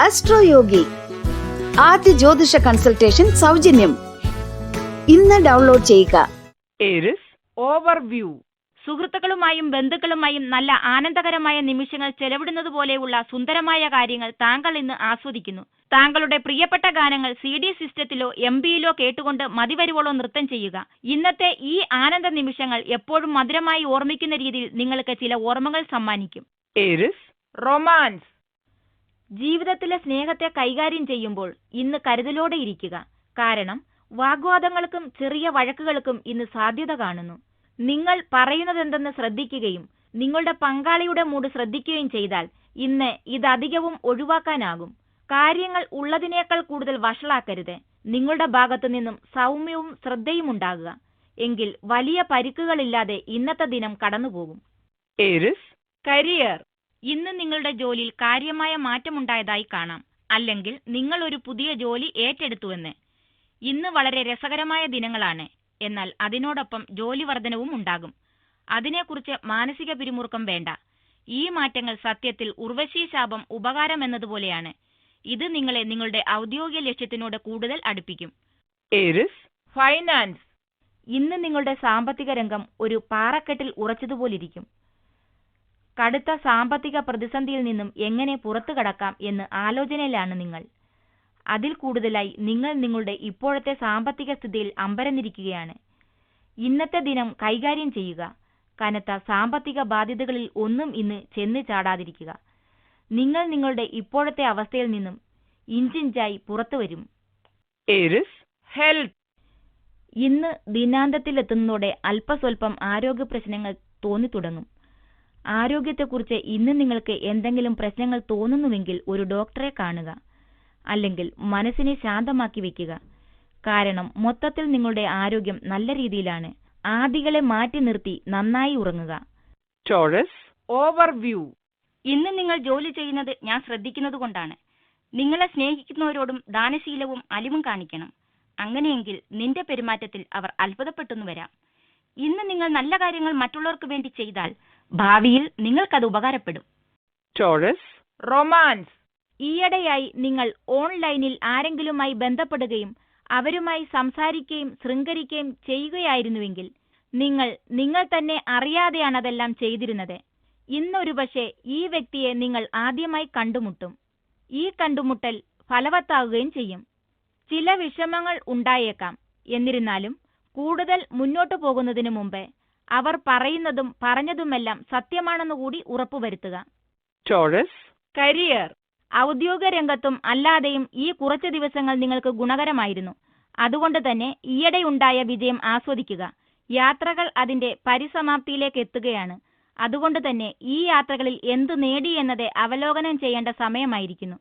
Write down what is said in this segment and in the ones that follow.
അസ്ട്രോയോഗി ആദ്യ ജ്യോതിഷ കൺസൾട്ടേഷൻ സൗജന്യം. ഇന്ന് ഡൗൺലോഡ് ചെയ്യുക. Aries overview. സുഹൃത്തുക്കളുമായും ബന്ധുക്കളുമായും നല്ല ആനന്ദകരമായ നിമിഷങ്ങൾ ചെലവിടുന്നത് പോലെയുള്ള സുന്ദരമായ കാര്യങ്ങൾ താങ്കൾ ഇന്ന് ആസ്വദിക്കുന്നു. താങ്കളുടെ പ്രിയപ്പെട്ട ഗാനങ്ങൾ CD സിസ്റ്റത്തിലോ MP-യിലോ കേട്ടുകൊണ്ട് മതിവരുവോളം നൃത്തം ചെയ്യുക. ഇന്നത്തെ ഈ ആനന്ദ നിമിഷങ്ങൾ എപ്പോഴും മധുരമായി ഓർമ്മിക്കുന്ന രീതിയിൽ നിങ്ങൾക്ക് ചില ഓർമ്മകൾ സമ്മാനിക്കും. Aries romance. ജീവിതത്തിലെ സ്നേഹത്തെ കൈകാര്യം ചെയ്യുമ്പോൾ ഇന്ന് കരുതലോടെ ഇരിക്കുക. കാരണം വാഗ്വാദങ്ങൾക്കും ചെറിയ വഴക്കുകൾക്കും ഇന്ന് സാധ്യത കാണുന്നു. നിങ്ങൾ പറയുന്നതെന്തെന്ന് ശ്രദ്ധിക്കുകയും നിങ്ങളുടെ പങ്കാളിയുടെ മൂഡ് ശ്രദ്ധിക്കുകയും ചെയ്താൽ ഇന്ന് ഇതധികവും ഒഴിവാക്കാനാകും. കാര്യങ്ങൾ ഉള്ളതിനേക്കാൾ കൂടുതൽ വഷളാക്കരുത്. നിങ്ങളുടെ ഭാഗത്തു നിന്നും സൗമ്യവും ശ്രദ്ധയും ഉണ്ടാകുക. എങ്കിൽ വലിയ പരിക്കുകളില്ലാതെ ഇന്നത്തെ ദിനം കടന്നുപോകും. Aries career. ഇന്ന് നിങ്ങളുടെ ജോലിയിൽ കാര്യമായ മാറ്റമുണ്ടായതായി കാണാം. അല്ലെങ്കിൽ നിങ്ങൾ ഒരു പുതിയ ജോലി ഏറ്റെടുത്തുവെന്ന്. ഇന്ന് വളരെ രസകരമായ ദിനങ്ങളാണ്. എന്നാൽ അതിനോടൊപ്പം ജോലി വർധനവും ഉണ്ടാകും. അതിനെക്കുറിച്ച് മാനസിക പിരിമുറുക്കം വേണ്ട. ഈ മാറ്റങ്ങൾ സത്യത്തിൽ ഉർവശി ശാപം ഉപകാരം എന്നതുപോലെയാണ്. ഇത് നിങ്ങളെ നിങ്ങളുടെ ഔദ്യോഗിക ലക്ഷ്യത്തിനോട് കൂടുതൽ അടുപ്പിക്കും. Aries finance. ഇന്ന് നിങ്ങളുടെ സാമ്പത്തിക രംഗം ഒരു പാറക്കെട്ടിൽ ഉറച്ചതുപോലിരിക്കും. കടുത്ത സാമ്പത്തിക പ്രതിസന്ധിയിൽ നിന്നും എങ്ങനെ പുറത്തു കടക്കാം എന്ന് ആലോചനയിലാണ് നിങ്ങൾ. അതിൽ കൂടുതലായി നിങ്ങൾ നിങ്ങളുടെ ഇപ്പോഴത്തെ സാമ്പത്തിക സ്ഥിതിയിൽ അമ്പരന്നിരിക്കുകയാണ്. ഇന്നത്തെ ദിനം കൈകാര്യം ചെയ്യുക. കനത്ത സാമ്പത്തിക ബാധ്യതകളിൽ ഒന്നും ഇന്ന് ചെന്ന് ചാടാതിരിക്കുക. നിങ്ങൾ നിങ്ങളുടെ ഇപ്പോഴത്തെ അവസ്ഥയിൽ നിന്നും ഇഞ്ചിഞ്ചായി പുറത്തു വരും. Aries health. ഇന്ന് ദിനാന്തത്തിലെത്തുന്നതോടെ അല്പസ്വല്പം ആരോഗ്യ പ്രശ്നങ്ങൾ തോന്നിത്തുടങ്ങും. ആരോഗ്യത്തെക്കുറിച്ച് ഇന്ന് നിങ്ങൾക്ക് എന്തെങ്കിലും പ്രശ്നങ്ങൾ തോന്നുന്നുവെങ്കിൽ ഒരു ഡോക്ടറെ കാണുക. അല്ലെങ്കിൽ മനസ്സിനെ ശാന്തമാക്കി വെക്കുക. കാരണം മൊത്തത്തിൽ നിങ്ങളുടെ ആരോഗ്യം നല്ല രീതിയിലാണ്. ആദികളെ മാറ്റി നിർത്തി നന്നായി ഉറങ്ങുക. Taurus overview. ഇന്ന് നിങ്ങൾ ജോലി ചെയ്യുന്നത് ഞാൻ ശ്രദ്ധിക്കുന്നത് കൊണ്ടാണ്. നിങ്ങളെ സ്നേഹിക്കുന്നവരോടും ദാനശീലവും അലിവും കാണിക്കണം. അങ്ങനെയെങ്കിൽ നിന്റെ പെരുമാറ്റത്തിൽ അവർ അത്ഭുതപ്പെട്ടെന്നു വരാം. ഇന്ന് നിങ്ങൾ നല്ല കാര്യങ്ങൾ മറ്റുള്ളവർക്ക് വേണ്ടി ചെയ്താൽ ഭാവിയിൽ നിങ്ങൾക്കത് ഉപകാരപ്പെടും. Taurus romance. ഈയിടെയായി നിങ്ങൾ ഓൺലൈനിൽ ആരെങ്കിലുമായി ബന്ധപ്പെടുകയും അവരുമായി സംസാരിക്കുകയും ശൃംഗരിക്കുകയും ചെയ്യുകയായിരുന്നുവെങ്കിൽ നിങ്ങൾ തന്നെ അറിയാതെയാണ് അതെല്ലാം ചെയ്തിരുന്നത്. ഇന്നൊരു പക്ഷേ ഈ വ്യക്തിയെ നിങ്ങൾ ആദ്യമായി കണ്ടുമുട്ടും. ഈ കണ്ടുമുട്ടൽ ഫലവത്താവുകയും ചെയ്യും. ചില വിഷമങ്ങൾ ഉണ്ടായേക്കാം. എന്നിരുന്നാലും കൂടുതൽ മുന്നോട്ടു പോകുന്നതിന് മുമ്പ് അവർ പറയുന്നതും പറഞ്ഞതുമെല്ലാം സത്യമാണെന്ന് കൂടി ഉറപ്പുവരുത്തുക. Taurus career. ഔദ്യോഗിക രംഗത്തും അല്ലാതെയും ഈ കുറച്ച് ദിവസങ്ങൾ നിങ്ങൾക്ക് ഗുണകരമായിരുന്നു. അതുകൊണ്ട് തന്നെ ഈയിടെയുണ്ടായ വിജയം ആസ്വദിക്കുക. യാത്രകൾ അതിന്റെ പരിസമാപ്തിയിലേക്ക് എത്തുകയാണ്. അതുകൊണ്ട് തന്നെ ഈ യാത്രകളിൽ എന്തു നേടി എന്നത് അവലോകനം ചെയ്യേണ്ട സമയമായിരിക്കുന്നു.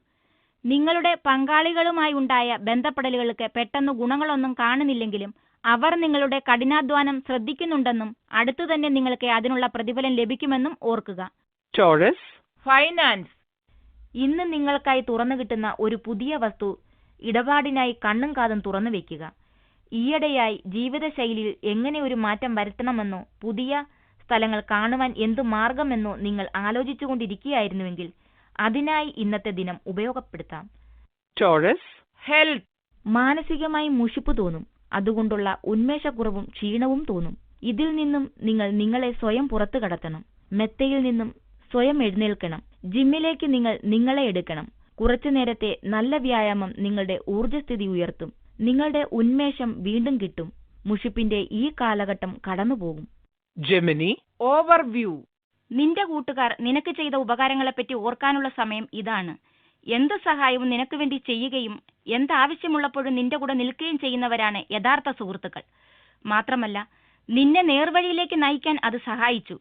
നിങ്ങളുടെ പങ്കാളികളുമായി ഉണ്ടായ ബന്ധപ്പെടലുകൾക്ക് പെട്ടെന്ന് ഗുണങ്ങളൊന്നും കാണുന്നില്ലെങ്കിലും അവർ നിങ്ങളുടെ കഠിനാധ്വാനം ശ്രദ്ധിക്കുന്നുണ്ടെന്നും അടുത്തു തന്നെ നിങ്ങൾക്ക് അതിനുള്ള പ്രതിഫലം ലഭിക്കുമെന്നും ഓർക്കുക. Taurus finance. ഇന്ന് നിങ്ങൾക്കായി തുറന്നു കിട്ടുന്ന ഒരു പുതിയ വസ്തു ഇടപാടിനായി കണ്ണും കാതും തുറന്നു വെക്കുക. ഈയിടെയായി ജീവിതശൈലിയിൽ എങ്ങനെ ഒരു മാറ്റം വരുത്തണമെന്നോ പുതിയ സ്ഥലങ്ങൾ കാണുവാൻ എന്തു മാർഗമെന്നോ നിങ്ങൾ ആലോചിച്ചുകൊണ്ടിരിക്കുകയായിരുന്നുവെങ്കിൽ അതിനായി ഇന്നത്തെ ദിനം ഉപയോഗപ്പെടുത്താം. Taurus health. മാനസികമായി മുഷിപ്പ് തോന്നും. അതുകൊണ്ടുള്ള ഉന്മേഷക്കുറവും ക്ഷീണവും തോന്നും. ഇതിൽ നിന്നും നിങ്ങൾ നിങ്ങളെ സ്വയം പുറത്തു കടത്തണം. മെത്തയിൽ നിന്നും സ്വയം എഴുന്നേൽക്കണം. ജിമ്മിലേക്ക് നിങ്ങൾ നിങ്ങളെ എടുക്കണം. കുറച്ചു നേരത്തെ നല്ല വ്യായാമം നിങ്ങളുടെ ഊർജ്ജസ്ഥിതി ഉയർത്തും. നിങ്ങളുടെ ഉന്മേഷം വീണ്ടും കിട്ടും. മുഷിപ്പിന്റെ ഈ കാലഘട്ടം കടന്നുപോകും. Gemini overview. നിന്റെ കൂട്ടുകാർ നിനക്ക് ചെയ്ത ഉപകാരങ്ങളെപ്പറ്റി ഓർക്കാനുള്ള സമയം ഇതാണ്. എന്ത് സഹായവും നിനക്ക് വേണ്ടി ചെയ്യുകയും എന്താവശ്യമുള്ളപ്പോഴും നിന്റെ കൂടെ നിൽക്കുകയും ചെയ്യുന്നവരാണ് യഥാർത്ഥ സുഹൃത്തുക്കൾ. മാത്രമല്ല നിന്നെ നേർവഴിയിലേക്ക് നയിക്കാൻ അത് സഹായിച്ചു.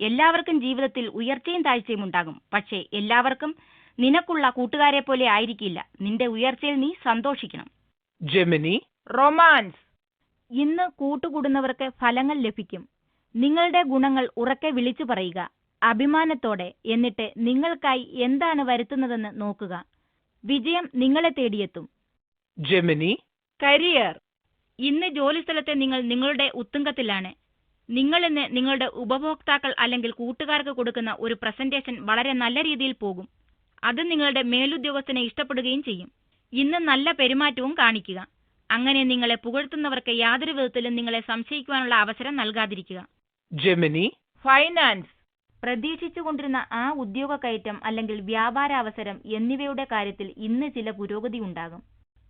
എല്ലാവർക്കും ജീവിതത്തിൽ ഉയർച്ചയും താഴ്ചയും ഉണ്ടാകും. പക്ഷേ എല്ലാവർക്കും നിനക്കുള്ള കൂട്ടുകാരെ പോലെ ആയിരിക്കില്ല. നിന്റെ ഉയർച്ചയിൽ നീ സന്തോഷിക്കണം. Gemini romance. ഇന്ന് കൂട്ടുകൂടുന്നവർക്ക് ഫലങ്ങൾ ലഭിക്കും. നിങ്ങളുടെ ഗുണങ്ങൾ ഉറക്കെ വിളിച്ചു പറയുക. അഭിമാനത്തോടെ. എന്നിട്ട് നിങ്ങൾക്കായി എന്താണ് വരുത്തുന്നതെന്ന് നോക്കുക. വിജയം നിങ്ങളെ തേടിയെത്തും. Gemini career. ഇന്ന് ജോലിസ്ഥലത്തെ നിങ്ങൾ നിങ്ങളുടെ ഉത്തുംഗത്തിലാണ്. നിങ്ങളിന്ന് നിങ്ങളുടെ ഉപഭോക്താക്കൾ അല്ലെങ്കിൽ കൂട്ടുകാർക്ക് കൊടുക്കുന്ന ഒരു പ്രസന്റേഷൻ വളരെ നല്ല രീതിയിൽ പോകും. അത് നിങ്ങളുടെ മേലുദ്യോഗസ്ഥനെ ഇഷ്ടപ്പെടുകയും ചെയ്യും. ഇന്ന് നല്ല പെരുമാറ്റവും കാണിക്കുക. അങ്ങനെ നിങ്ങളെ പുകഴ്ത്തുന്നവർക്ക് യാതൊരു വിധത്തിലും നിങ്ങളെ സംശയിക്കുവാനുള്ള അവസരം നൽകാതിരിക്കുക. Gemini. ഫൈനാൻസ്. പ്രതീക്ഷിച്ചുകൊണ്ടിരുന്ന ആ ഉദ്യോഗ കയറ്റം അല്ലെങ്കിൽ വ്യാപാരാവസരം എന്നിവയുടെ കാര്യത്തിൽ ഇന്ന് ചില പുരോഗതി ഉണ്ടാകും.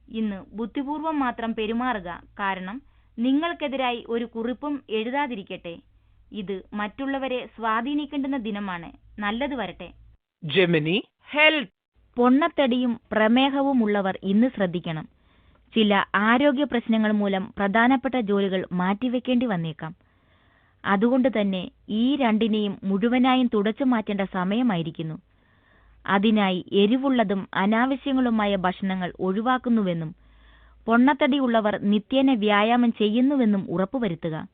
ഇന്ന് ബുദ്ധിപൂർവം മാത്രം പെരുമാറുക. കാരണം നിങ്ങൾക്കെതിരായി ഒരു കുറിപ്പും എഴുതാതിരിക്കട്ടെ. ഇത് മറ്റുള്ളവരെ സ്വാധീനിക്കേണ്ടുന്ന ദിനമാണ്. നല്ലത് വരട്ടെ. Gemini. ഹെൽത്ത്. പൊണ്ണത്തടിയും പ്രമേഹവും ഉള്ളവർ ഇന്ന് ശ്രദ്ധിക്കണം. ചില ആരോഗ്യ പ്രശ്നങ്ങൾ മൂലം പ്രധാനപ്പെട്ട ജോലികൾ മാറ്റിവെക്കേണ്ടി വന്നേക്കാം. അതുകൊണ്ട് തന്നെ ഈ രണ്ടിനെയും മുഴുവനായും തുടച്ചു മാറ്റേണ്ട സമയമായിരിക്കുന്നു. അതിനായി എരിവുള്ളതും അനാവശ്യങ്ങളുമായ ഭക്ഷണങ്ങൾ ഒഴിവാക്കുന്നുവെന്നും പൊണ്ണത്തടിയുള്ളവർ നിത്യേന വ്യായാമം ചെയ്യുന്നുവെന്നും ഉറപ്പുവരുത്തുക.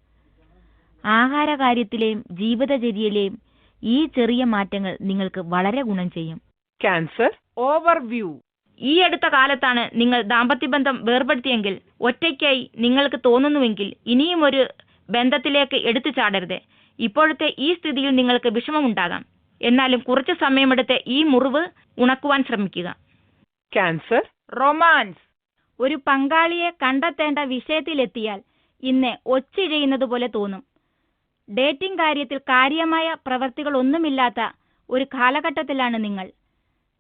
ആഹാരകാര്യത്തിലെയും ജീവിതചര്യയിലെയും ഈ ചെറിയ മാറ്റങ്ങൾ നിങ്ങൾക്ക് വളരെ ഗുണം ചെയ്യും. Cancer. ഓവർവ്യൂ. ഈ അടുത്ത കാലത്താണ് നിങ്ങൾ ദാമ്പത്യബന്ധം വേർപെടുത്തിയെങ്കിൽ, ഒറ്റയ്ക്കായി നിങ്ങൾക്ക് തോന്നുന്നുവെങ്കിൽ ഇനിയും ഒരു ബന്ധത്തിലേക്ക് എടുത്തു ചാടരുത്. ഇപ്പോഴത്തെ ഈ സ്ഥിതിയിൽ നിങ്ങൾക്ക് വിഷമമുണ്ടാകാം. എന്നാലും കുറച്ചു സമയമെടുത്ത് ഈ മുറിവ് ഉണക്കുവാൻ ശ്രമിക്കുക. Cancer. റൊമാൻസ്. ഒരു പങ്കാളിയെ കണ്ടെത്തേണ്ട വിഷയത്തിലെത്തിയാൽ ഇന്ന് ഒച്ചിഴയുന്നത് പോലെ തോന്നും. ഡേറ്റിംഗ് കാര്യത്തിൽ കാര്യമായ പ്രവൃത്തികളൊന്നുമില്ലാത്ത ഒരു കാലഘട്ടത്തിലാണ് നിങ്ങൾ.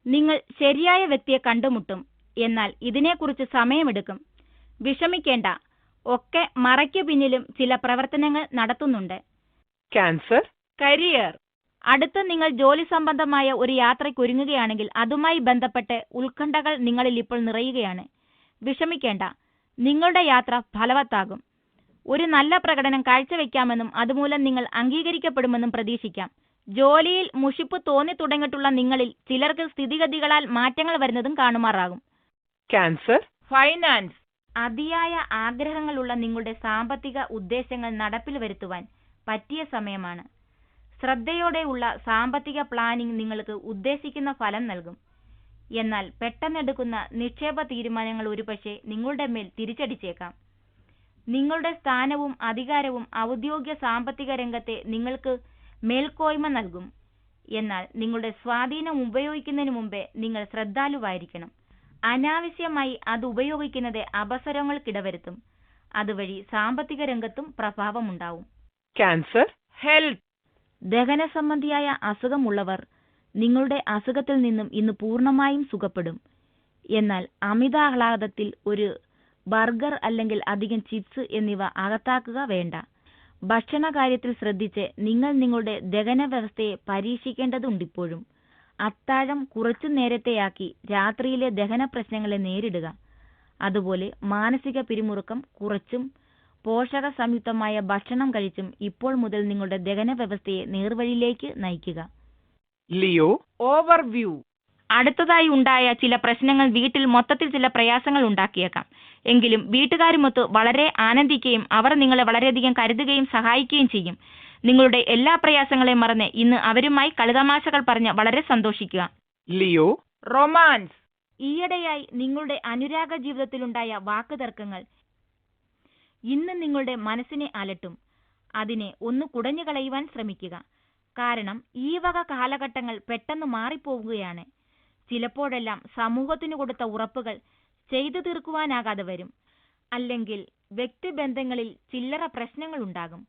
നിങ്ങൾ ശരിയായ വ്യക്തിയെ കണ്ടുമുട്ടും. എന്നാൽ ഇതിനെക്കുറിച്ച് സമയമെടുക്കും. വിഷമിക്കേണ്ട. ഒക്കെ മറയ്ക്കു പിന്നിലും ചില പ്രവർത്തനങ്ങൾ നടത്തുന്നുണ്ട്. Cancer. കരിയർ. അടുത്ത് നിങ്ങൾ ജോലി സംബന്ധമായ ഒരു യാത്രയ്ക്ക് ഒരുങ്ങുകയാണെങ്കിൽ അതുമായി ബന്ധപ്പെട്ട് ഉത്കണ്ഠകൾ നിങ്ങളിൽ ഇപ്പോൾ നിറയുകയാണ്. വിഷമിക്കേണ്ട. നിങ്ങളുടെ യാത്ര ഫലവത്താകും. ഒരു നല്ല പ്രകടനം കാഴ്ചവെക്കാമെന്നും അതുമൂലം നിങ്ങൾ അംഗീകരിക്കപ്പെടുമെന്നും പ്രതീക്ഷിക്കാം. ജോലിയിൽ മുഷിപ്പ് തോന്നി തുടങ്ങിയിട്ടുള്ള നിങ്ങളിൽ ചിലർക്ക് സ്ഥിതിഗതികളാൽ മാറ്റങ്ങൾ വരുന്നതും കാണുമാറാകും. Cancer. ഫൈനാൻസ്. അതിയായ ആഗ്രഹങ്ങളുള്ള നിങ്ങളുടെ സാമ്പത്തിക ഉദ്ദേശങ്ങൾ നടപ്പിൽ വരുത്തുവാൻ പറ്റിയ സമയമാണ്. ശ്രദ്ധയോടെയുള്ള സാമ്പത്തിക പ്ലാനിംഗ് നിങ്ങൾക്ക് ഉദ്ദേശിക്കുന്ന ഫലം നൽകും. എന്നാൽ പെട്ടെന്നെടുക്കുന്ന നിക്ഷേപ തീരുമാനങ്ങൾ ഒരുപക്ഷെ നിങ്ങളുടെ മേൽ തിരിച്ചടിച്ചേക്കാം. നിങ്ങളുടെ സ്ഥാനവും അധികാരവും ഔദ്യോഗിക സാമ്പത്തിക രംഗത്തെ നിങ്ങൾക്ക് മേൽക്കോയ്മ നൽകും. എന്നാൽ നിങ്ങളുടെ സ്വാധീനം ഉപയോഗിക്കുന്നതിന് മുമ്പേ നിങ്ങൾ ശ്രദ്ധാലുവായിരിക്കണം. അനാവശ്യമായി അത് ഉപയോഗിക്കുന്നത് അപസരങ്ങൾക്കിടവരുത്തും. അതുവഴി സാമ്പത്തിക രംഗത്തും പ്രഭാവമുണ്ടാവും. Cancer. ഹെൽത്ത്. ദഹന സംബന്ധിയായ അസുഖമുള്ളവർ നിങ്ങളുടെ അസുഖത്തിൽ നിന്നും ഇന്ന് പൂർണ്ണമായും സുഖപ്പെടും. എന്നാൽ അമിതാഹ്ലാദത്തിൽ ഒരു ബർഗർ അല്ലെങ്കിൽ അധികം ചിപ്സ് എന്നിവ അകത്താക്കുക വേണ്ട. ഭക്ഷണ കാര്യത്തിൽ ശ്രദ്ധിച്ച് നിങ്ങൾ നിങ്ങളുടെ ദഹന വ്യവസ്ഥയെ പരീക്ഷിക്കേണ്ടതുണ്ടിപ്പോഴും. അത്താഴം കുറച്ചു നേരത്തെയാക്കി രാത്രിയിലെ ദഹന പ്രശ്നങ്ങളെ നേരിടുക. അതുപോലെ മാനസിക പിരിമുറുക്കം കുറച്ചും പോഷക സംയുക്തമായ ഭക്ഷണം കഴിച്ചും ഇപ്പോൾ മുതൽ നിങ്ങളുടെ ദഹന വ്യവസ്ഥയെ നേർവഴിയിലേക്ക് നയിക്കുക. Leo. ഓവർവ്യൂ. അടുത്തതായി ഉണ്ടായ ചില പ്രശ്നങ്ങൾ വീട്ടിൽ മൊത്തത്തിൽ ചില പ്രയാസങ്ങൾ ഉണ്ടാക്കിയേക്കാം. എങ്കിലും വീട്ടുകാരുമൊത്ത് വളരെ ആനന്ദിക്കുകയും അവർ നിങ്ങളെ വളരെയധികം കരുതുകയും സഹായിക്കുകയും ചെയ്യും. നിങ്ങളുടെ എല്ലാ പ്രയാസങ്ങളെയും മറന്ന് ഇന്ന് അവരുമായി കളിതമാശകൾ പറഞ്ഞ് വളരെ സന്തോഷിക്കുക. Leo. റൊമാൻസ്. ഈയിടെയായി നിങ്ങളുടെ അനുരാഗ ജീവിതത്തിലുണ്ടായ വാക്കുതർക്കങ്ങൾ ഇന്ന് നിങ്ങളുടെ മനസ്സിനെ അലട്ടും. അതിനെ ഒന്ന് കുടഞ്ഞു കളയുവാൻ ശ്രമിക്കുക. കാരണം ഈ വക കാലഘട്ടങ്ങൾ പെട്ടെന്ന് മാറിപ്പോവുകയാണ്. ചിലപ്പോഴെല്ലാം സമൂഹത്തിനു കൊടുത്ത ഉറപ്പുകൾ ചെയ്തു തീർക്കുവാനാകാതെ വരും. അല്ലെങ്കിൽ വ്യക്തിബന്ധങ്ങളിൽ ചില്ലറ പ്രശ്നങ്ങളുണ്ടാകും.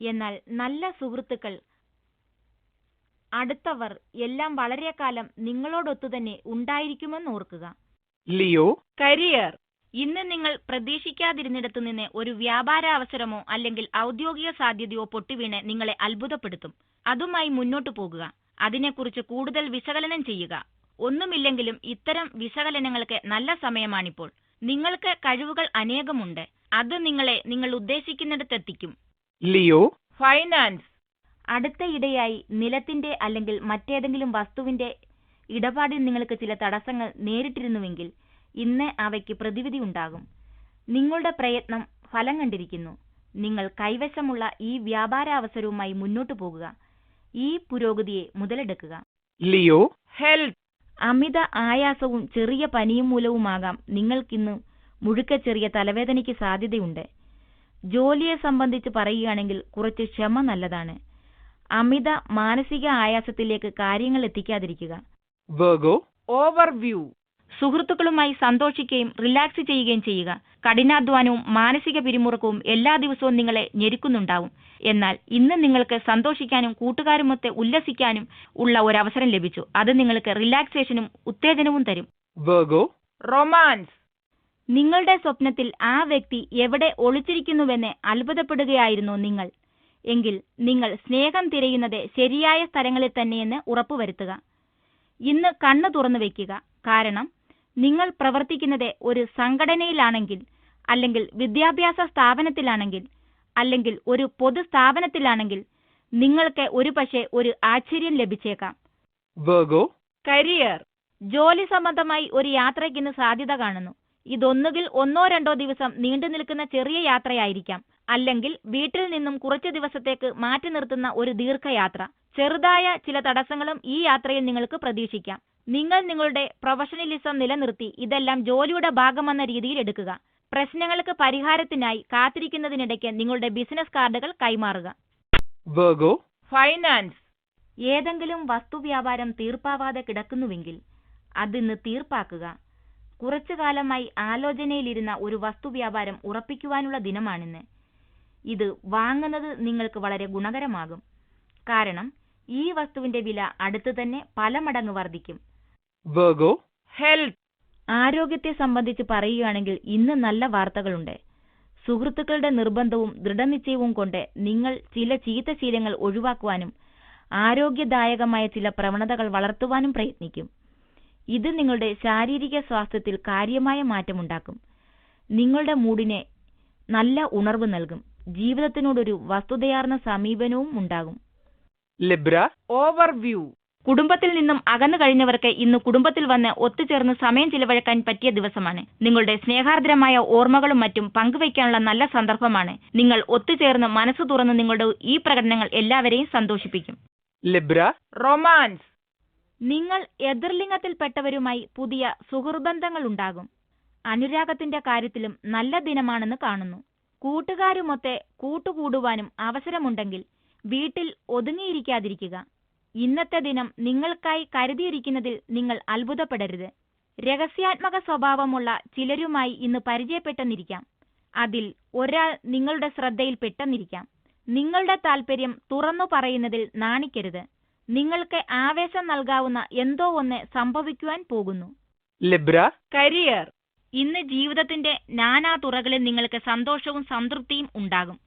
എന്നാൽ നല്ല സുഹൃത്തുക്കൾ, അടുത്തവർ എല്ലാം വളരെ കാലം നിങ്ങളോടൊത്തുതന്നെ ഉണ്ടായിരിക്കുമെന്ന് ഓർക്കുക. Leo. കരിയർ. ഇന്ന് നിങ്ങൾ പ്രതീക്ഷിക്കാതിരുന്നിടത്തു നിന്ന് ഒരു വ്യാപാരാവസരമോ അല്ലെങ്കിൽ ഔദ്യോഗിക സാധ്യതയോ പൊട്ടിവീണ് നിങ്ങളെ അത്ഭുതപ്പെടുത്തും. അതുമായി മുന്നോട്ടു പോകുക. അതിനെക്കുറിച്ച് കൂടുതൽ വിശകലനം ചെയ്യുക. ഒന്നുമില്ലെങ്കിലും ഇത്തരം വിശകലനങ്ങൾക്ക് നല്ല സമയമാണിപ്പോൾ. നിങ്ങൾക്ക് കഴിവുകൾ അനേകമുണ്ട്. അത് നിങ്ങളെ നിങ്ങൾ ഉദ്ദേശിക്കുന്നിടത്തെത്തിക്കും. Leo. ഫൈനാൻസ്. അടുത്തയിടെയായി നിലത്തിന്റെ അല്ലെങ്കിൽ മറ്റേതെങ്കിലും വസ്തുവിന്റെ ഇടപാടിൽ നിങ്ങൾക്ക് ചില തടസ്സങ്ങൾ നേരിട്ടിരുന്നുവെങ്കിൽ ഇന്ന് അവയ്ക്ക് പ്രതിവിധി ഉണ്ടാകും. നിങ്ങളുടെ പ്രയത്നം ഫലം കണ്ടിരിക്കുന്നു. നിങ്ങൾ കൈവശമുള്ള ഈ വ്യാപാരാവസരവുമായി മുന്നോട്ടു പോകുക. ഈ പുരോഗതിയെ മുതലെടുക്കുക. Leo. ഹെൽത്ത്. അമിത ആയാസവും ചെറിയ പനിയും മൂലവുമാകാം നിങ്ങൾക്കിന്ന് മുഴുക്കച്ചെറിയ തലവേദനയ്ക്ക് സാധ്യതയുണ്ട്. ജോലിയെ സംബന്ധിച്ച് പറയുകയാണെങ്കിൽ കുറച്ച് ക്ഷമ നല്ലതാണ്. അമിത മാനസിക ആയാസത്തിലേക്ക് കാര്യങ്ങൾ എത്തിക്കാതിരിക്കുക. Virgo, overview, സുഹൃത്തുക്കളുമായി സന്തോഷിക്കുകയും റിലാക്സ് ചെയ്യുകയും ചെയ്യുക. കഠിനാധ്വാനവും മാനസിക പിരിമുറുക്കവും എല്ലാ ദിവസവും നിങ്ങളെ ഞെരുക്കുന്നുണ്ടാവും. എന്നാൽ ഇന്ന് നിങ്ങൾക്ക് സന്തോഷിക്കാനും കൂട്ടുകാരുമൊത്ത് ഉല്ലസിക്കാനും ഉള്ള ഒരവസരം ലഭിച്ചു. അത് നിങ്ങൾക്ക് റിലാക്സേഷനും ഉത്തേജനവും തരും. Virgo, romance, നിങ്ങളുടെ സ്വപ്നത്തിൽ ആ വ്യക്തി എവിടെ ഒളിച്ചിരിക്കുന്നുവെന്ന് അത്ഭുതപ്പെടുകയായിരുന്നു നിങ്ങൾ എങ്കിൽ നിങ്ങൾ സ്നേഹം തിരയുന്നത് ശരിയായ സ്ഥലങ്ങളിൽ തന്നെയെന്ന് ഉറപ്പുവരുത്തുക. ഇന്ന് കണ്ണു തുറന്നു വയ്ക്കുക. കാരണം നിങ്ങൾ പ്രവർത്തിക്കുന്നത് ഒരു സംഘടനയിലാണെങ്കിൽ, അല്ലെങ്കിൽ വിദ്യാഭ്യാസ സ്ഥാപനത്തിലാണെങ്കിൽ, അല്ലെങ്കിൽ ഒരു പൊതു സ്ഥാപനത്തിലാണെങ്കിൽ നിങ്ങൾക്ക് ഒരുപക്ഷെ ഒരു ആശ്ചര്യം ലഭിച്ചേക്കാം. Virgo, career, ജോലി സംബന്ധമായി ഒരു യാത്രയ്ക്ക് ഇന്ന് സാധ്യത കാണുന്നു. ഇതൊന്നുകിൽ 1-2 ദിവസം നീണ്ടു നിൽക്കുന്ന ചെറിയ യാത്രയായിരിക്കാം, അല്ലെങ്കിൽ വീട്ടിൽ നിന്നും കുറച്ചു ദിവസത്തേക്ക് മാറ്റി നിർത്തുന്ന ഒരു ദീർഘയാത്ര. ചെറുതായ ചില തടസ്സങ്ങളും ഈ യാത്രയിൽ നിങ്ങൾക്ക് പ്രതീക്ഷിക്കാം. നിങ്ങൾ നിങ്ങളുടെ പ്രൊഫഷണലിസം നിലനിർത്തി ഇതെല്ലാം ജോലിയുടെ ഭാഗമെന്ന രീതിയിൽ എടുക്കുക. പ്രശ്നങ്ങൾക്ക് പരിഹാരത്തിനായി കാത്തിരിക്കുന്നതിനിടയ്ക്ക് നിങ്ങളുടെ ബിസിനസ് കാർഡുകൾ കൈമാറുക. Virgo, finance, ഏതെങ്കിലും വസ്തുവ്യാപാരം തീർപ്പാവാതെ കിടക്കുന്നുവെങ്കിൽ അതിന്ന് തീർപ്പാക്കുക. കുറച്ചു കാലമായി ആലോചനയിലിരുന്ന ഒരു വസ്തുവ്യാപാരം ഉറപ്പിക്കുവാനുള്ള ദിനമാണിന്ന്. ഇത് വാങ്ങുന്നത് നിങ്ങൾക്ക് വളരെ ഗുണകരമാകും. കാരണം ഈ വസ്തുവിന്റെ വില അടുത്ത് തന്നെ പല മടങ്ങ് വർദ്ധിക്കും. Virgo, health, ആരോഗ്യത്തെ സംബന്ധിച്ച് പറയുകയാണെങ്കിൽ ഇന്ന് നല്ല വാർത്തകളുണ്ട്. സുഹൃത്തുക്കളുടെ നിർബന്ധവും ദൃഢനിശ്ചയവും കൊണ്ട് നിങ്ങൾ ചില ചീത്ത ശീലങ്ങൾ ഒഴിവാക്കുവാനും ആരോഗ്യദായകമായ ചില പ്രവണതകൾ വളർത്തുവാനും പ്രയത്നിക്കും. ഇത് നിങ്ങളുടെ ശാരീരിക സ്വാസ്ഥ്യത്തിൽ കാര്യമായ മാറ്റമുണ്ടാക്കും. നിങ്ങളുടെ മൂഡിനെ നല്ല ഉണർവ് നൽകും. ജീവിതത്തിനോടൊരു വസ്തുതയാർന്ന സമീപനവും ഉണ്ടാകും. Libra, overview, കുടുംബത്തിൽ നിന്നും അകന്നു കഴിഞ്ഞവർക്ക് ഇന്ന് കുടുംബത്തിൽ വന്ന് ഒത്തുചേർന്ന് സമയം ചിലവഴിക്കാൻ പറ്റിയ ദിവസമാണ്. നിങ്ങളുടെ സ്നേഹാർദ്രമായ ഓർമ്മകളും മറ്റും പങ്കുവയ്ക്കാനുള്ള നല്ല സന്ദർഭമാണ്. നിങ്ങൾ ഒത്തുചേർന്ന് മനസ്സ് തുറന്ന് നിങ്ങളുടെ ഈ പ്രകടനങ്ങൾ എല്ലാവരെയും സന്തോഷിപ്പിക്കും. Libra, romance, നിങ്ങൾ എതിർലിംഗത്തിൽപ്പെട്ടവരുമായി പുതിയ സുഹൃബന്ധങ്ങൾ ഉണ്ടാകും. അനുരാഗത്തിന്റെ കാര്യത്തിലും നല്ല ദിനമാണെന്ന് കാണുന്നു. കൂട്ടുകാരുമൊത്ത് കൂട്ടുകൂടുവാനും അവസരമുണ്ടെങ്കിൽ വീട്ടിൽ ഒതുങ്ങിയിരിക്കാതിരിക്കുക. ഇന്നത്തെ ദിനം നിങ്ങൾക്കായി കരുതിയിരിക്കുന്നതിൽ നിങ്ങൾ അത്ഭുതപ്പെടരുത്. രഹസ്യാത്മക സ്വഭാവമുള്ള ചിലരുമായി ഇന്ന് പരിചയപ്പെട്ടെന്നിരിക്കാം. അതിൽ ഒരാൾ നിങ്ങളുടെ ശ്രദ്ധയിൽ പെട്ടെന്നിരിക്കാം. നിങ്ങളുടെ താല്പര്യം തുറന്നു പറയുന്നതിൽ നാണിക്കരുത്. നിങ്ങൾക്ക് ആവേശം നൽകാവുന്ന എന്തോ ഒന്ന് സംഭവിക്കുവാൻ പോകുന്നു. Libra, career, ഇന്ന് ജീവിതത്തിന്റെ നാനാ തുറകളിൽ നിങ്ങൾക്ക് സന്തോഷവും സംതൃപ്തിയും ഉണ്ടാകും.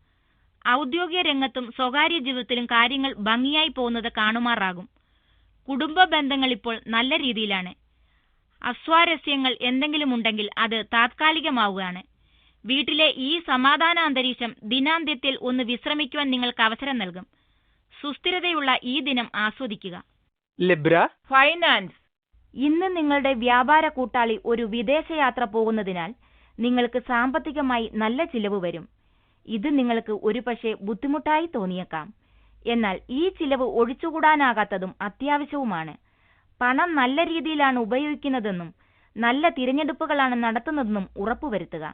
ഔദ്യോഗിക രംഗത്തും സ്വകാര്യ ജീവിതത്തിലും കാര്യങ്ങൾ ഭംഗിയായി പോകുന്നത് കാണുമാറാകും. കുടുംബ ബന്ധങ്ങൾ ഇപ്പോൾ നല്ല രീതിയിലാണ്. അസ്വാരസ്യങ്ങൾ എന്തെങ്കിലും ഉണ്ടെങ്കിൽ അത് താത്കാലികമാവുകയാണ്. വീട്ടിലെ ഈ സമാധാന അന്തരീക്ഷം ദിനാന്ത്യത്തിൽ ഒന്ന് വിശ്രമിക്കുവാൻ നിങ്ങൾക്ക് അവസരം നൽകും. സുസ്ഥിരതയുള്ള ഈ ദിനം ആസ്വദിക്കുക. Libra, finance, ഇന്ന് നിങ്ങളുടെ വ്യാപാര കൂട്ടാളി ഒരു വിദേശയാത്ര പോകുന്നതിനാൽ നിങ്ങൾക്ക് സാമ്പത്തികമായി നല്ല ചിലവ് വരും. ഇത് നിങ്ങൾക്ക് ഒരുപക്ഷെ ബുദ്ധിമുട്ടായി തോന്നിയേക്കാം. എന്നാൽ ഈ ചിലവ് ഒഴിച്ചുകൂടാനാകാത്തതും അത്യാവശ്യവുമാണ്. പണം നല്ല രീതിയിലാണ് ഉപയോഗിക്കുന്നതെന്നും നല്ല തിരഞ്ഞെടുപ്പുകളാണ് നടത്തുന്നതെന്നും ഉറപ്പുവരുത്തുക.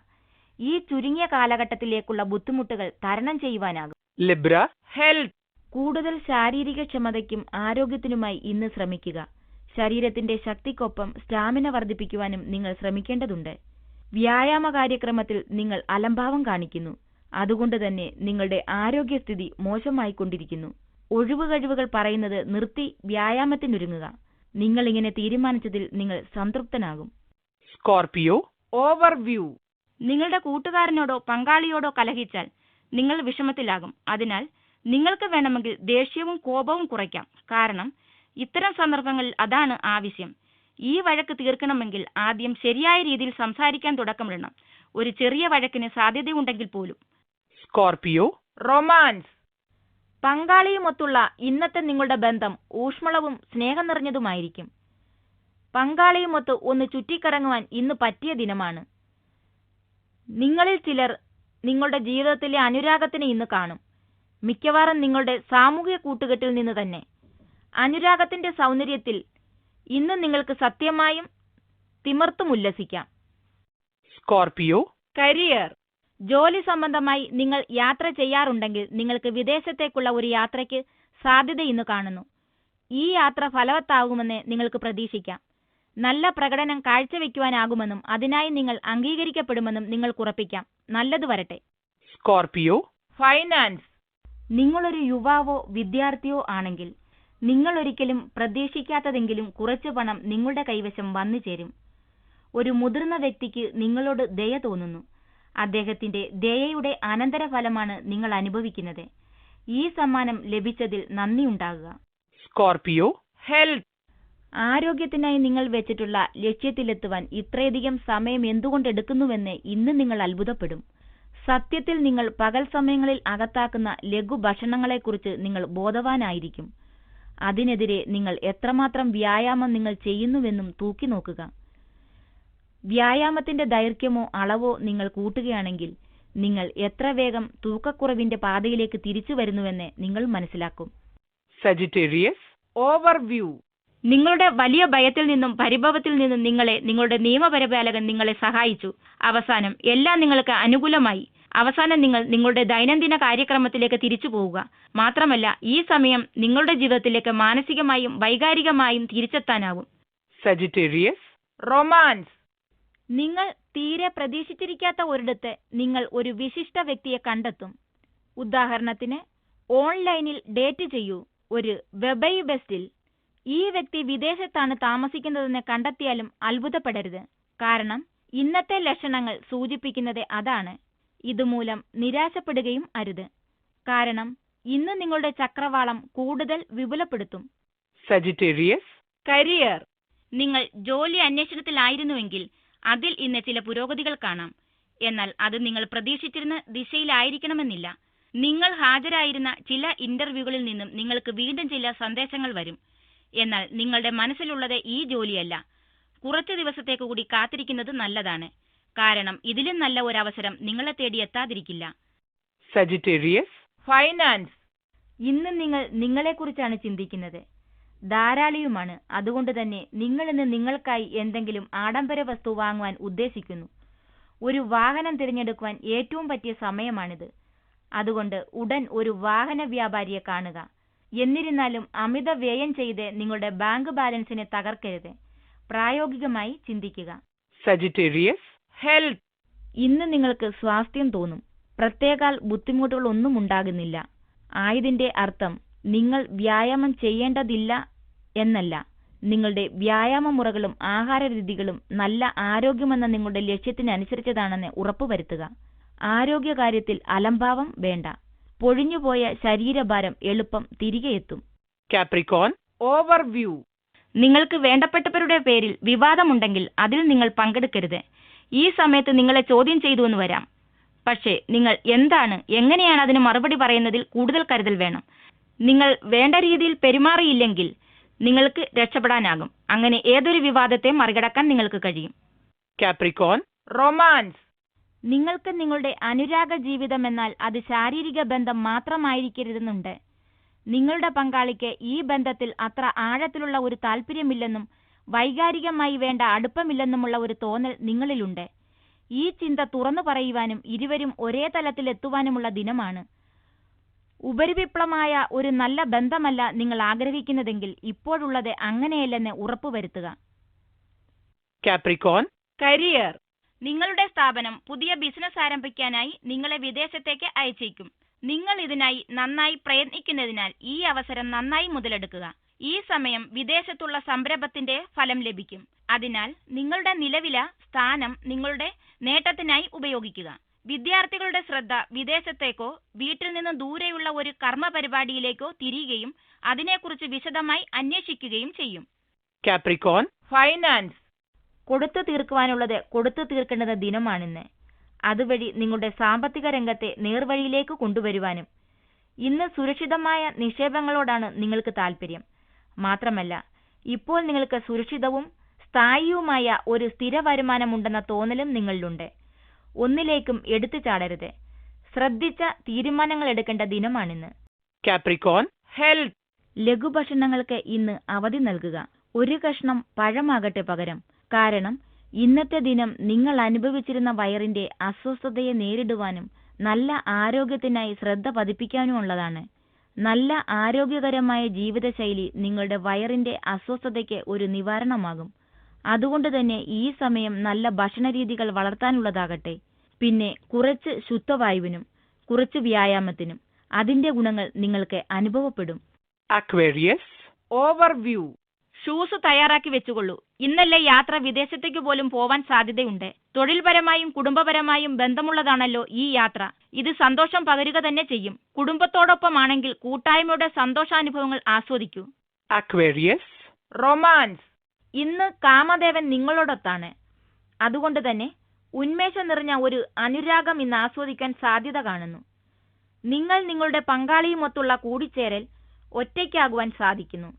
ഈ ചുരുങ്ങിയ കാലഘട്ടത്തിലേക്കുള്ള ബുദ്ധിമുട്ടുകൾ തരണം ചെയ്യുവാനാകും. Libra, health, കൂടുതൽ ശാരീരിക ക്ഷമതയ്ക്കും ആരോഗ്യത്തിനുമായി ഇന്ന് ശ്രമിക്കുക. ശരീരത്തിന്റെ ശക്തിക്കൊപ്പം സ്റ്റാമിന വർദ്ധിപ്പിക്കുവാനും നിങ്ങൾ ശ്രമിക്കേണ്ടതുണ്ട്. വ്യായാമ കാര്യക്രമത്തിൽ നിങ്ങൾ അലംഭാവം കാണിക്കുന്നു. അതുകൊണ്ട് തന്നെ നിങ്ങളുടെ ആരോഗ്യസ്ഥിതി മോശമായിക്കൊണ്ടിരിക്കുന്നു. ഒഴിവുകഴിവുകൾ പറയുന്നത് നിർത്തി വ്യായാമത്തിനൊരുങ്ങുക. നിങ്ങൾ ഇങ്ങനെ തീരുമാനിച്ചതിൽ നിങ്ങൾ സംതൃപ്തനാകും. Scorpio, overview, നിങ്ങളുടെ കൂട്ടുകാരനോടോ പങ്കാളിയോടോ കലഹിച്ചാൽ നിങ്ങൾ വിഷമത്തിലാകും. അതിനാൽ നിങ്ങൾക്ക് വേണമെങ്കിൽ ദേഷ്യവും കോപവും കുറയ്ക്കാം. കാരണം ഇത്തരം സന്ദർഭങ്ങളിൽ അതാണ് ആവശ്യം. ഈ വഴക്ക് തീർക്കണമെങ്കിൽ ആദ്യം ശരിയായ രീതിയിൽ സംസാരിക്കാൻ തുടക്കമിടണം. ഒരു ചെറിയ വഴക്കിന് സാധ്യതയുണ്ടെങ്കിൽ പോലും. Scorpio, romance, പങ്കാളിയുമൊത്തുള്ള ഇന്നത്തെ നിങ്ങളുടെ ബന്ധം ഊഷ്മളവും സ്നേഹം നിറഞ്ഞതുമായിരിക്കും. പങ്കാളിയുമൊത്ത് ഒന്ന് ചുറ്റിക്കറങ്ങുവാൻ ഇന്ന് പറ്റിയ ദിനമാണ്. നിങ്ങളിൽ ചിലർ നിങ്ങളുടെ ജീവിതത്തിലെ അനുരാഗത്തിന് ഇന്ന് കാണും. മിക്കവാറും നിങ്ങളുടെ സാമൂഹിക കൂട്ടുകെട്ടിൽ നിന്ന് തന്നെ. അനുരാഗത്തിന്റെ സൗന്ദര്യത്തിൽ ഇന്ന് നിങ്ങൾക്ക് സത്യമായും തിമിർത്തും ഉല്ലസിക്കാം. Scorpio, career, ജോലി സംബന്ധമായി നിങ്ങൾ യാത്ര ചെയ്യാറുണ്ടെങ്കിൽ നിങ്ങൾക്ക് വിദേശത്തേക്കുള്ള ഒരു യാത്രയ്ക്ക് സാധ്യത ഇന്ന് കാണുന്നു. ഈ യാത്ര ഫലവത്താകുമെന്ന് നിങ്ങൾക്ക് പ്രതീക്ഷിക്കാം. നല്ല പ്രകടനം കാഴ്ചവെക്കുവാനാകുമെന്നും അതിനായി നിങ്ങൾ അംഗീകരിക്കപ്പെടുമെന്നും നിങ്ങൾക്ക് ഉറപ്പിക്കാം. നല്ലത് വരട്ടെ. Scorpio, Finance. നിങ്ങളൊരു യുവാവോ വിദ്യാർത്ഥിയോ ആണെങ്കിൽ നിങ്ങൾ ഒരിക്കലും പ്രതീക്ഷിക്കാത്തതെങ്കിലും കുറച്ചു പണം നിങ്ങളുടെ കൈവശം വന്നു ചേരും. ഒരു മുതിർന്ന വ്യക്തിക്ക് നിങ്ങളോട് ദയ തോന്നുന്നു. അദ്ദേഹത്തിന്റെ ദയയുടെ അനന്തരഫലമാണ് നിങ്ങൾ അനുഭവിക്കുന്നത്. ഈ സമ്മാനം ലഭിച്ചതിൽ നന്ദിയുണ്ടാകുക. Scorpio, Health. ആരോഗ്യത്തിനായി നിങ്ങൾ വെച്ചിട്ടുള്ള ലക്ഷ്യത്തിലെത്തുവാൻ ഇത്രയധികം സമയം എന്തുകൊണ്ടെടുക്കുന്നുവെന്ന് ഇന്ന് നിങ്ങൾ അത്ഭുതപ്പെടും. സത്യത്തിൽ നിങ്ങൾ പകൽ സമയങ്ങളിൽ അകത്താക്കുന്ന ലഘുഭക്ഷണങ്ങളെക്കുറിച്ച് നിങ്ങൾ ബോധവാനായിരിക്കും. അതിനെതിരെ നിങ്ങൾ എത്രമാത്രം വ്യായാമം നിങ്ങൾ ചെയ്യുന്നുവെന്നും തൂക്കി നോക്കുക. വ്യായാമത്തിന്റെ ദൈർഘ്യമോ അളവോ നിങ്ങൾ കൂട്ടുകയാണെങ്കിൽ നിങ്ങൾ എത്ര വേഗം തൂക്കക്കുറവിന്റെ പാതയിലേക്ക് തിരിച്ചു വരുന്നുവെന്ന് നിങ്ങൾ മനസ്സിലാക്കും. Sagittarius, Overview. നിങ്ങളുടെ വലിയ ഭയത്തിൽ നിന്നും പരിഭവത്തിൽ നിന്നും നിങ്ങളുടെ നിയമപരിപാലകൻ നിങ്ങളെ സഹായിച്ചു. അവസാനം എല്ലാം നിങ്ങൾക്ക് അനുകൂലമായി. അവസാനം നിങ്ങൾ നിങ്ങളുടെ ദൈനംദിന കാര്യക്രമത്തിലേക്ക് തിരിച്ചു പോവുക. മാത്രമല്ല ഈ സമയം നിങ്ങളുടെ ജീവിതത്തിലേക്ക് മാനസികമായും വൈകാരികമായും തിരിച്ചെത്താനാവും. Sagittarius, Romance. നിങ്ങൾ തീരെ പ്രതീക്ഷിച്ചിരിക്കാത്ത ഒരിടത്ത് നിങ്ങൾ ഒരു വിശിഷ്ട വ്യക്തിയെ കണ്ടെത്തും. ഉദാഹരണത്തിന് ഓൺലൈനിൽ ഡേറ്റ് ചെയ്യൂ. ഒരു വെബൈ ബെസ്റ്റിൽ ഈ വ്യക്തി വിദേശത്താണ് താമസിക്കുന്നതെന്ന് കണ്ടെത്തിയാലും അത്ഭുതപ്പെടരുത്. കാരണം ഇന്നത്തെ ലക്ഷണങ്ങൾ സൂചിപ്പിക്കുന്നത് അതാണ്. ഇതുമൂലം നിരാശപ്പെടുകയും അരുത്. കാരണം ഇന്ന് നിങ്ങളുടെ ചക്രവാളം കൂടുതൽ വിപുലപ്പെടുത്തും. Sagittarius, Career. നിങ്ങൾ ജോലി അന്വേഷണത്തിലായിരുന്നുവെങ്കിൽ അതിൽ ഇന്ന് ചില പുരോഗതികൾ കാണാം. എന്നാൽ അത് നിങ്ങൾ പ്രതീക്ഷിച്ചിരുന്ന ദിശയിലായിരിക്കണമെന്നില്ല. നിങ്ങൾ ഹാജരായിരുന്ന ചില ഇന്റർവ്യൂകളിൽ നിന്നും നിങ്ങൾക്ക് വീണ്ടും ചില സന്ദേശങ്ങൾ വരും. എന്നാൽ നിങ്ങളുടെ മനസ്സിലുള്ളത് ഈ ജോലിയല്ല. കുറച്ചു ദിവസത്തേക്ക് കൂടി കാത്തിരിക്കുന്നത് നല്ലതാണ്. കാരണം ഇതിലും നല്ല ഒരവസരം നിങ്ങളെ തേടി എത്താതിരിക്കില്ല. Sagittarius, Finance. ഇന്ന് നിങ്ങൾ നിങ്ങളെക്കുറിച്ചാണ് ചിന്തിക്കുന്നത്. ധാരാളിയുമാണ്. അതുകൊണ്ട് തന്നെ നിങ്ങളിന്ന് നിങ്ങൾക്കായി എന്തെങ്കിലും ആഡംബര വസ്തു വാങ്ങുവാൻ ഉദ്ദേശിക്കുന്നു. ഒരു വാഹനം തിരഞ്ഞെടുക്കുവാൻ ഏറ്റവും പറ്റിയ സമയമാണിത്. അതുകൊണ്ട് ഉടൻ ഒരു വാഹന വ്യാപാരിയെ കാണുക. എന്നിരുന്നാലും അമിത വ്യയം ചെയ്ത് നിങ്ങളുടെ ബാങ്ക് ബാലൻസിനെ തകർക്കരുത്. പ്രായോഗികമായി ചിന്തിക്കുക. Sagittarius, Health. ഇന്ന് നിങ്ങൾക്ക് സ്വാസ്ഥ്യം തോന്നും. പ്രത്യേകാൽ ബുദ്ധിമുട്ടുകളൊന്നും ഉണ്ടാകുന്നില്ല. ആയതിന്റെ അർത്ഥം നിങ്ങൾ വ്യായാമം ചെയ്യേണ്ടതില്ല എന്നല്ല. നിങ്ങളുടെ വ്യായാമ മുറകളും ആഹാര രീതികളും നല്ല ആരോഗ്യമെന്ന നിങ്ങളുടെ ലക്ഷ്യത്തിനനുസരിച്ചതാണെന്ന് ഉറപ്പുവരുത്തുക. ആരോഗ്യകാര്യത്തിൽ അലംഭാവം വേണ്ട. പൊഴിഞ്ഞുപോയ ശരീരഭാരം എളുപ്പം തിരികെ എത്തും. Capricorn, Overview. നിങ്ങൾക്ക് വേണ്ടപ്പെട്ടവരുടെ പേരിൽ വിവാദമുണ്ടെങ്കിൽ അതിൽ നിങ്ങൾ പങ്കെടുക്കരുത്. ഈ സമയത്ത് നിങ്ങളെ ചോദ്യം ചെയ്തുവെന്ന് വരാം. പക്ഷേ നിങ്ങൾ എങ്ങനെയാണ് അതിന് മറുപടി പറയുന്നതിൽ കൂടുതൽ കരുതൽ വേണം. നിങ്ങൾ വേണ്ട രീതിയിൽ പെരുമാറിയില്ലെങ്കിൽ നിങ്ങൾക്ക് രക്ഷപ്പെടാനാകും. അങ്ങനെ ഏതൊരു വിവാദത്തെ മറികടക്കാൻ നിങ്ങൾക്ക് കഴിയും. Capricorn, Romance. നിങ്ങൾക്ക് നിങ്ങളുടെ അനുരാഗ ജീവിതമെന്നാൽ അത് ശാരീരിക ബന്ധം മാത്രമായിരിക്കരുതെന്നുണ്ട്. നിങ്ങളുടെ പങ്കാളിക്ക് ഈ ബന്ധത്തിൽ അത്ര ആഴത്തിലുള്ള ഒരു താല്പര്യമില്ലെന്നും വൈകാരികമായി വേണ്ട അടുപ്പമില്ലെന്നുമുള്ള ഒരു തോന്നൽ നിങ്ങളിലുണ്ട്. ഈ ചിന്ത തുറന്നു പറയുവാനും ഇരുവരും ഒരേ തലത്തിലെത്തുവാനുമുള്ള ദിനമാണ്. ഉപരിവിപ്ലവമായ ഒരു നല്ല ബന്ധമല്ല നിങ്ങൾ ആഗ്രഹിക്കുന്നതെങ്കിൽ ഇപ്പോഴുള്ളത് അങ്ങനെയല്ലെന്ന് ഉറപ്പുവരുത്തുക. Capricorn, Career. നിങ്ങളുടെ സ്ഥാപനം പുതിയ ബിസിനസ് ആരംഭിക്കാനായി നിങ്ങളെ വിദേശത്തേക്ക് അയച്ചേക്കും. നിങ്ങൾ ഇതിനായി നന്നായി പ്രയത്നിക്കുന്നതിനാൽ ഈ അവസരം നന്നായി മുതലെടുക്കുക. ഈ സമയം വിദേശത്തുള്ള സംരംഭത്തിന്റെ ഫലം ലഭിക്കും. അതിനാൽ നിങ്ങളുടെ നിലവിലെ സ്ഥാനം നിങ്ങളുടെ നേട്ടത്തിനായി ഉപയോഗിക്കുക. വിദ്യാർത്ഥികളുടെ ശ്രദ്ധ വിദേശത്തേക്കോ വീട്ടിൽ നിന്ന് ദൂരെയുള്ള ഒരു കർമ്മ പരിപാടിയിലേക്കോ തിരിയുകയും അതിനെക്കുറിച്ച് വിശദമായി അന്വേഷിക്കുകയും ചെയ്യും. Capricorn, Finance. കൊടുത്തു തീർക്കുവാനുള്ളത് കൊടുത്തു തീർക്കേണ്ട ദിനമാണിന്ന്. അതുവഴി നിങ്ങളുടെ സാമ്പത്തിക രംഗത്തെ നേർവഴിയിലേക്ക് കൊണ്ടുവരുവാനും. ഇന്ന് സുരക്ഷിതമായ നിക്ഷേപങ്ങളോടാണ് നിങ്ങൾക്ക് താല്പര്യം. മാത്രമല്ല ഇപ്പോൾ നിങ്ങൾക്ക് സുരക്ഷിതവും സ്ഥായിയുമായ ഒരു സ്ഥിര വരുമാനമുണ്ടെന്ന തോന്നലും നിങ്ങളിലുണ്ട്. ഒന്നിലേക്കും എടുത്തു ചാടരുത്. ശ്രദ്ധിച്ച തീരുമാനങ്ങൾ എടുക്കേണ്ട ദിനമാണിന്ന്. Capricorn, Health. ലഘുഭക്ഷണങ്ങൾക്ക് ഇന്ന് അവധി നൽകുക. ഒരു കഷ്ണം പഴമാകട്ടെ പകരം. കാരണം ഇന്നത്തെ ദിനം നിങ്ങൾ അനുഭവിച്ചിരുന്ന വയറിന്റെ അസ്വസ്ഥതയെ നേരിടുവാനും നല്ല ആരോഗ്യത്തിനായി ശ്രദ്ധ പതിപ്പിക്കാനുമുള്ളതാണ്. നല്ല ആരോഗ്യകരമായ ജീവിതശൈലി നിങ്ങളുടെ വയറിന്റെ അസ്വസ്ഥതയ്ക്ക് ഒരു നിവാരണമാകും. അതുകൊണ്ട് തന്നെ ഈ സമയം നല്ല ഭക്ഷണരീതികൾ വളർത്താനുള്ളതാകട്ടെ. പിന്നെ കുറച്ച് ശുദ്ധവായുവിനും കുറച്ച് വ്യായാമത്തിനും അതിന്റെ ഗുണങ്ങൾ നിങ്ങൾക്ക് അനുഭവപ്പെടും. Aquarius. Overview. ഷൂസ് തയ്യാറാക്കി വെച്ചുകൊള്ളൂ. ഇന്നല്ലേ യാത്ര വിദേശത്തേക്ക് പോലും പോവാൻ സാധ്യതയുണ്ട്. തൊഴിൽപരമായും കുടുംബപരമായും ബന്ധമുള്ളതാണല്ലോ ഈ യാത്ര. ഇത് സന്തോഷം പകരുക തന്നെ ചെയ്യും. കുടുംബത്തോടൊപ്പമാണെങ്കിൽ കൂട്ടായ്മയുടെ സന്തോഷാനുഭവങ്ങൾ ആസ്വദിക്കൂ. Aquarius. Romance. ഇന്ന് കാമദേവൻ നിങ്ങളോടൊത്താണ്. അതുകൊണ്ട് തന്നെ ഉന്മേഷം നിറഞ്ഞ ഒരു അനുരാഗം ഇന്ന് ആസ്വദിക്കാൻ സാധ്യത കാണുന്നു. നിങ്ങൾ നിങ്ങളുടെ പങ്കാളിയുമൊത്തുള്ള കൂടിച്ചേരൽ ഒറ്റയ്ക്കാകുവാൻ സാധിക്കുന്നു.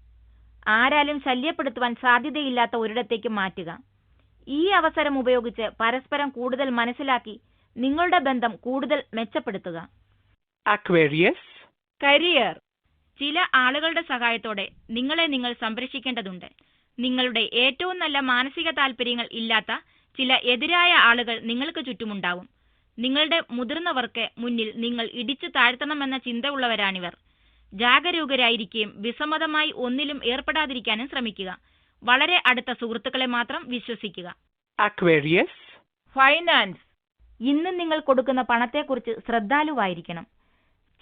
ആരാലും ശല്യപ്പെടുത്തുവാൻ സാധ്യതയില്ലാത്ത ഒരിടത്തേക്ക് മാറ്റുക. ഈ അവസരം ഉപയോഗിച്ച് പരസ്പരം കൂടുതൽ മനസ്സിലാക്കി നിങ്ങളുടെ ബന്ധം കൂടുതൽ മെച്ചപ്പെടുത്തുക. Aquarius. Career. ചില ആളുകളുടെ സഹായത്തോടെ നിങ്ങളെ നിങ്ങൾ സംരക്ഷിക്കേണ്ടതുണ്ട്. നിങ്ങളുടെ ഏറ്റവും നല്ല മാനസിക താല്പര്യങ്ങൾ ഇല്ലാത്ത ചില എതിരായ ആളുകൾ നിങ്ങൾക്ക് ചുറ്റുമുണ്ടാവും. നിങ്ങളുടെ മുതിർന്നവർക്ക് മുന്നിൽ നിങ്ങൾ ഇടിച്ചു താഴ്ത്തണമെന്ന ചിന്തയുള്ളവരാണിവർ. ജാഗരൂകരായിരിക്കുകയും വിസമ്മതമായി ഒന്നിലും ഏർപ്പെടാതിരിക്കാനും ശ്രമിക്കുക. വളരെ അടുത്ത സുഹൃത്തുക്കളെ മാത്രം വിശ്വസിക്കുക. Aquarius. Finance. ഇന്ന് നിങ്ങൾ കൊടുക്കുന്ന പണത്തെക്കുറിച്ച് ശ്രദ്ധാലുവായിരിക്കണം.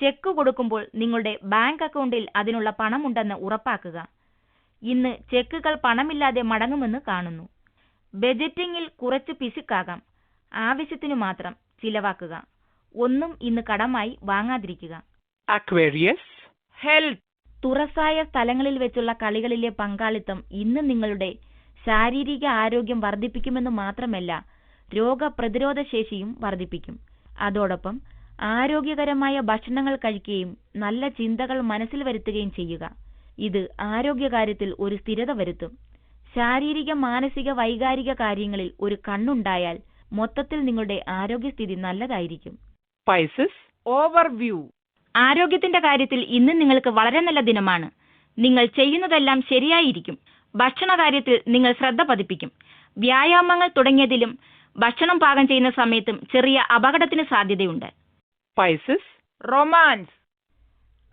ചെക്ക് കൊടുക്കുമ്പോൾ നിങ്ങളുടെ ബാങ്ക് അക്കൗണ്ടിൽ അതിനുള്ള പണമുണ്ടെന്ന് ഉറപ്പാക്കുക. ഇന്ന് ചെക്കുകൾ പണമില്ലാതെ മടങ്ങുമെന്ന് കാണുന്നു. ബജറ്റിംഗിൽ കുറച്ച് പിശുക്കാകാം. ആവശ്യത്തിനു മാത്രം ചിലവാക്കുക. ഒന്നും ഇന്ന് കടമായി വാങ്ങാതിരിക്കുക. Aquarius. Health. തുറസായ സ്ഥലങ്ങളിൽ വെച്ചുള്ള കളികളിലെ പങ്കാളിത്തം ഇന്ന് നിങ്ങളുടെ ശാരീരിക ആരോഗ്യം വർദ്ധിപ്പിക്കുമെന്ന് മാത്രമല്ല രോഗപ്രതിരോധ ശേഷിയും വർദ്ധിപ്പിക്കും. അതോടൊപ്പം ആരോഗ്യകരമായ ഭക്ഷണങ്ങൾ കഴിക്കുകയും നല്ല ചിന്തകൾ മനസ്സിൽ വരുത്തുകയും ചെയ്യുക. ഇത് ആരോഗ്യകാര്യത്തിൽ ഒരു സ്ഥിരത വരുത്തും. ശാരീരിക മാനസിക വൈകാരിക കാര്യങ്ങളിൽ ഒരു കണ്ണുണ്ടായാൽ മൊത്തത്തിൽ നിങ്ങളുടെ ആരോഗ്യസ്ഥിതി നല്ലതായിരിക്കും. Pisces. Overview. ആരോഗ്യത്തിന്റെ കാര്യത്തിൽ ഇന്ന് നിങ്ങൾക്ക് വളരെ നല്ല ദിനമാണ്. നിങ്ങൾ ചെയ്യുന്നതെല്ലാം ശരിയായിരിക്കും. ഭക്ഷണ കാര്യത്തിൽ നിങ്ങൾ ശ്രദ്ധ പതിപ്പിക്കും. വ്യായാമങ്ങൾ തുടങ്ങിയതിലും ഭക്ഷണം പാകം ചെയ്യുന്ന സമയത്തും ചെറിയ അപകടത്തിന് സാധ്യതയുണ്ട്. Pisces. Romance.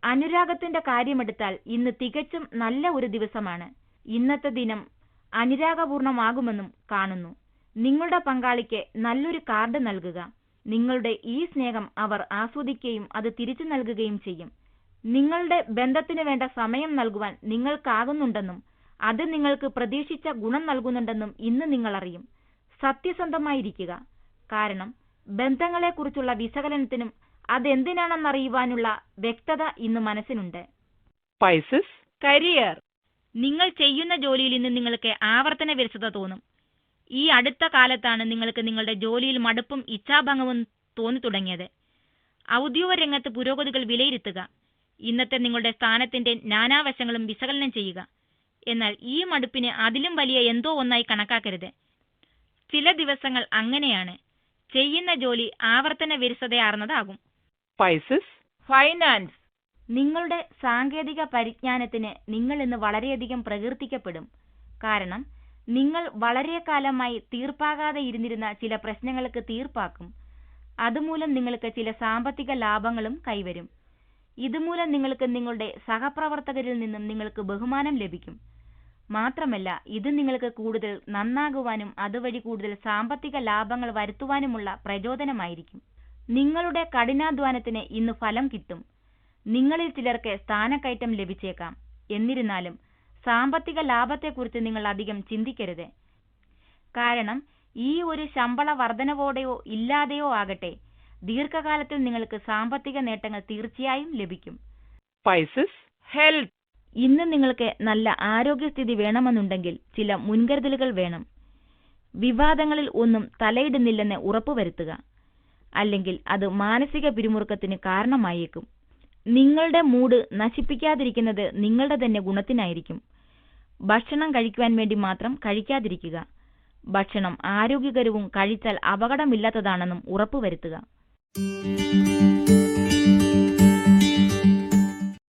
അനുരാഗത്തിന്റെ കാര്യമെടുത്താൽ ഇന്ന് തികച്ചും നല്ല ഒരു ദിവസമാണ്. ഇന്നത്തെ ദിനം അനുരാഗപൂർണമാകുമെന്നും കാണുന്നു. നിങ്ങളുടെ പങ്കാളിക്ക് നല്ലൊരു കാർഡ് നൽകുക. നിങ്ങളുടെ ഈ സ്നേഹം അവർ ആസ്വദിക്കുകയും അത് തിരിച്ചു നൽകുകയും ചെയ്യും. നിങ്ങളുടെ ബന്ധത്തിന് വേണ്ട സമയം നൽകുവാൻ നിങ്ങൾക്കാകുന്നുണ്ടെന്നും അത് നിങ്ങൾക്ക് പ്രതീക്ഷിച്ച ഗുണം നൽകുന്നുണ്ടെന്നും ഇന്ന് നിങ്ങൾ അറിയും. സത്യസന്ധമായിരിക്കുക. കാരണം ബന്ധങ്ങളെക്കുറിച്ചുള്ള വിശകലനത്തിനും അതെന്തിനാണെന്നറിയുവാനുള്ള വ്യക്തത ഇന്ന് മനസ്സിനുണ്ട്. Pisces. Career. നിങ്ങൾ ചെയ്യുന്ന ജോലിയിൽ ഇന്ന് നിങ്ങൾക്ക് ആവർത്തന വിരസത തോന്നും. ഈ അടുത്ത കാലത്താണ് നിങ്ങൾക്ക് നിങ്ങളുടെ ജോലിയിൽ മടുപ്പും ഇച്ഛാഭംഗവും തോന്നി തുടങ്ങിയത്. ഔദ്യോഗിക രംഗത്ത് പുരോഗതികൾ വിലയിരുത്തുക. ഇന്നത്തെ നിങ്ങളുടെ സ്ഥാനത്തിന്റെ നാനാവശങ്ങളും വിശകലനം ചെയ്യുക. എന്നാൽ ഈ മടുപ്പിന് അതിലും വലിയ എന്തോ ഒന്നായി കണക്കാക്കരുത്. ചില ദിവസങ്ങൾ അങ്ങനെയാണ്. ചെയ്യുന്ന ജോലി ആവർത്തന വിരസതയാർന്നതാകും. Pisces. Finance. നിങ്ങളുടെ സാങ്കേതിക പരിജ്ഞാനത്തിന് നിങ്ങൾ ഇന്ന് വളരെയധികം പ്രകീർത്തിക്കപ്പെടും. കാരണം നിങ്ങൾ വളരെ കാലമായി തീർപ്പാകാതെ ഇരുന്നിരുന്ന ചില പ്രശ്നങ്ങൾക്ക് തീർപ്പാക്കും. അതുമൂലം നിങ്ങൾക്ക് ചില സാമ്പത്തിക ലാഭങ്ങളും കൈവരും. ഇതുമൂലം നിങ്ങൾക്ക് നിങ്ങളുടെ സഹപ്രവർത്തകരിൽ നിന്നും നിങ്ങൾക്ക് ബഹുമാനം ലഭിക്കും. മാത്രമല്ല ഇത് നിങ്ങൾക്ക് കൂടുതൽ നന്നാകുവാനും അതുവഴി കൂടുതൽ സാമ്പത്തിക ലാഭങ്ങൾ വരുത്തുവാനുമുള്ള പ്രചോദനമായിരിക്കും. നിങ്ങളുടെ കഠിനാധ്വാനത്തിന് ഇന്ന് ഫലം കിട്ടും. നിങ്ങളിൽ ചിലർക്ക് സ്ഥാനക്കയറ്റം ലഭിച്ചേക്കാം. എന്നിരുന്നാലും സാമ്പത്തിക ലാഭത്തെക്കുറിച്ച് നിങ്ങൾ അധികം ചിന്തിക്കരുത്. കാരണം ഈ ഒരു ശമ്പള വർധനവോടെയോ ഇല്ലാതെയോ ആകട്ടെ ദീർഘകാലത്തിൽ നിങ്ങൾക്ക് സാമ്പത്തിക നേട്ടങ്ങൾ തീർച്ചയായും ലഭിക്കും. Pisces. Health. ഇന്ന് നിങ്ങൾക്ക് നല്ല ആരോഗ്യസ്ഥിതി വേണമെന്നുണ്ടെങ്കിൽ ചില മുൻകരുതലുകൾ വേണം. വിവാദങ്ങളിൽ ഒന്നും തലയിടുന്നില്ലെന്ന് ഉറപ്പുവരുത്തുക. അല്ലെങ്കിൽ അത് മാനസിക പിരിമുറുക്കത്തിന് കാരണമായേക്കും. നിങ്ങളുടെ മൂഡ് നശിപ്പിക്കാതിരിക്കുന്നത് നിങ്ങളുടെ തന്നെ ഗുണത്തിനായിരിക്കും. ഭക്ഷണം കഴിക്കുവാൻ വേണ്ടി മാത്രം കഴിക്കാതിരിക്കുക. ഭക്ഷണം ആരോഗ്യകരവും കഴിച്ചാൽ അപകടമില്ലാത്തതാണെന്നും ഉറപ്പുവരുത്തുക.